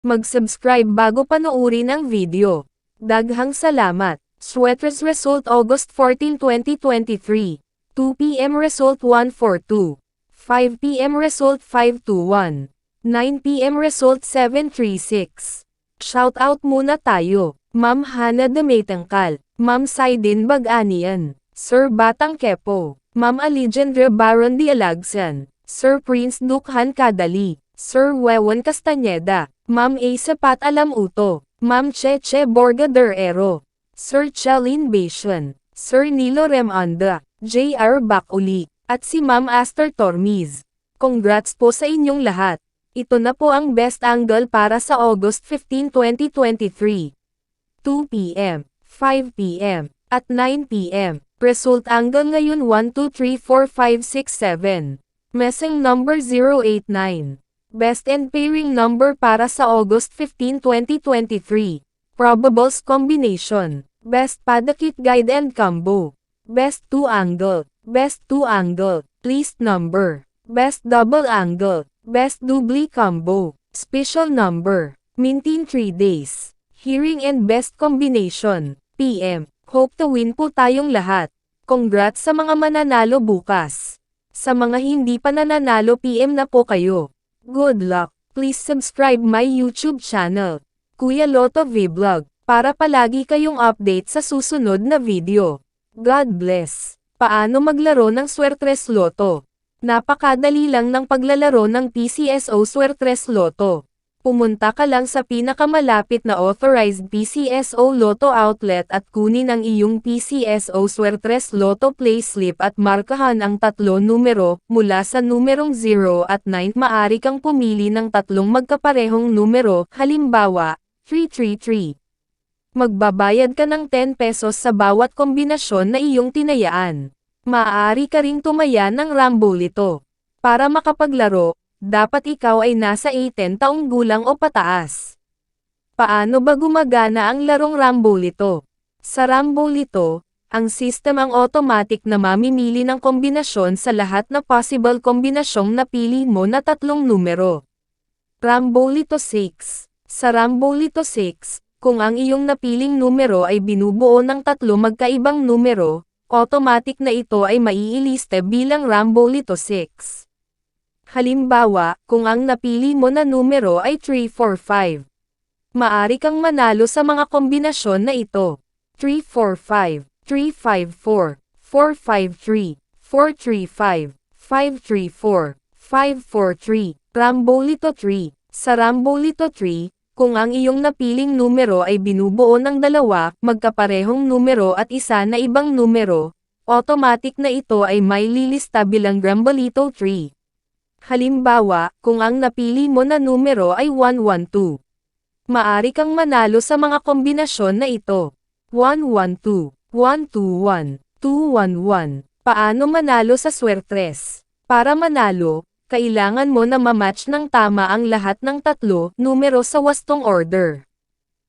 Mag-subscribe bago panoorin ang video. Daghang salamat. Sweaters result August 14, 2023. 2 p.m. result 142. 5 p.m. result 521. 9 p.m. result 736. Shoutout muna tayo. Ma'am Hana Damaytangkal, Ma'am Saidin Baganian, Sir Batang Kepo, Ma'am Alejandra Baron de Alagsan, Sir Prince Dukhan Kadali, Sir Wewan Castañeda, Ma'am A. Sapat Alam Uto, Ma'am Cheche Borga Derero, Sir Chalin Basian, Sir Nilo Remanda, J.R. Baculi, at si Ma'am Aster Tormiz. Congrats po sa inyong lahat. Ito na po ang best angle para sa August 15, 2023. 2 p.m., 5 p.m., at 9 p.m. Result angle ngayon 1, 2, 3, 4, 5, 6, 7. Messing number 089. Best and pairing number para sa August 15, 2023. Probables combination. Best Padakit guide and combo. Best 2 angle. Best 2 angle. Least number. Best double angle. Best doubly combo. Special number. Maintain 3 days. Hearing and best combination. PM. Hope to win po tayong lahat. Congrats sa mga mananalo bukas. Sa mga hindi pa nananalo PM na po kayo. Good luck. Please subscribe my YouTube channel, Kuya Lotto Vlog, para palagi kayong update sa susunod na video. God bless. Paano maglaro ng Swertres Lotto? Napakadali lang ng paglalaro ng PCSO Swertres Lotto. Pumunta ka lang sa pinakamalapit na authorized PCSO Lotto outlet at kunin ang iyong PCSO Swertres Lotto payslip at markahan ang 3 numero, mula sa numerong 0 at 9. Maaari kang pumili ng 3 magkaparehong numero, halimbawa, 333. Magbabayad ka ng 10 pesos sa bawat kombinasyon na iyong tinayaan. Maaari ka ring tumaya ng Rambolito. Para makapaglaro, dapat ikaw ay nasa 18 taong gulang o pataas. Paano ba gumagana ang larong Rambolito? Sa Rambolito, ang system ang automatic na mamimili ng kombinasyon sa lahat na possible kombinasyong napili mo na 3 numero. Rambolito 6. Sa Rambolito 6, kung ang iyong napiling numero ay binubuo ng 3 magkaibang numero, automatic na ito ay maiiliste bilang Rambolito 6. Halimbawa, kung ang napili mo na numero ay 345. Maari kang manalo sa mga kombinasyon na ito. 345, 354, 453, 435, 534, 543, Rambolito 3. Sa Rambolito 3, kung ang iyong napiling numero ay binubuo ng 2 magkaparehong numero at isa na ibang numero, automatic na ito ay may lilista bilang Rambolito 3. Halimbawa, kung ang napili mo na numero ay 112. Maari kang manalo sa mga kombinasyon na ito. 112, 121, 211. Paano manalo sa Swertres? Para manalo, kailangan mo na mamatch ng tama ang lahat ng 3 numero sa wastong order.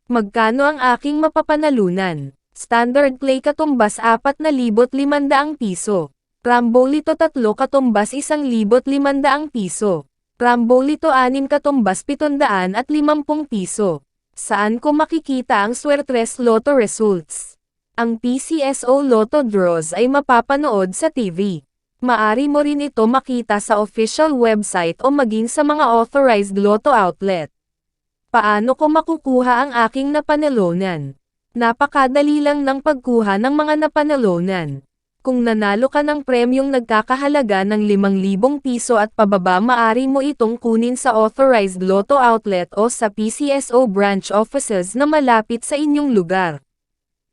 Magkano ang aking mapapanalunan? Standard play katumbas 4,500 piso. Rambolito 3 katumbas 1,500 piso. Rambolito 6 katumbas 750 piso. Saan ko makikita ang Swertres Lotto results? Ang PCSO Lotto draws ay mapapanood sa TV. Maari mo rin ito makita sa official website o maging sa mga authorized Lotto outlet. Paano ko makukuha ang aking napanalunan? Napakadali lang ng pagkuha ng mga napanalunan. Kung nanalo ka ng premyong nagkakahalaga ng 5,000 piso at pababa, maari mo itong kunin sa authorized Lotto outlet o sa PCSO branch offices na malapit sa inyong lugar.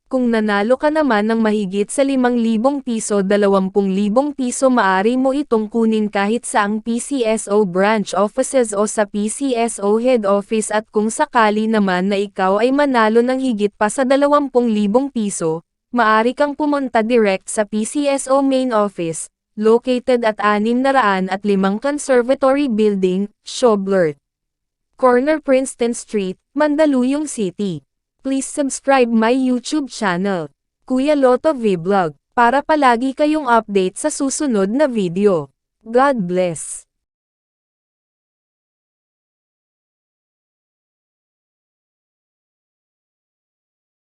Kung nanalo ka naman ng mahigit sa 5,000 piso, 20,000 piso, maari mo itong kunin kahit sa ang PCSO branch offices o sa PCSO head office, at kung sakali naman na ikaw ay manalo ng higit pa sa 20,000 piso, maari kang pumunta direct sa PCSO main office, located at 605 Conservatory Building, Schoblert Corner, Princeton Street, Mandaluyong City. Please subscribe my YouTube channel, Kuya Lotto Vlog, para palagi kayong update sa susunod na video. God bless.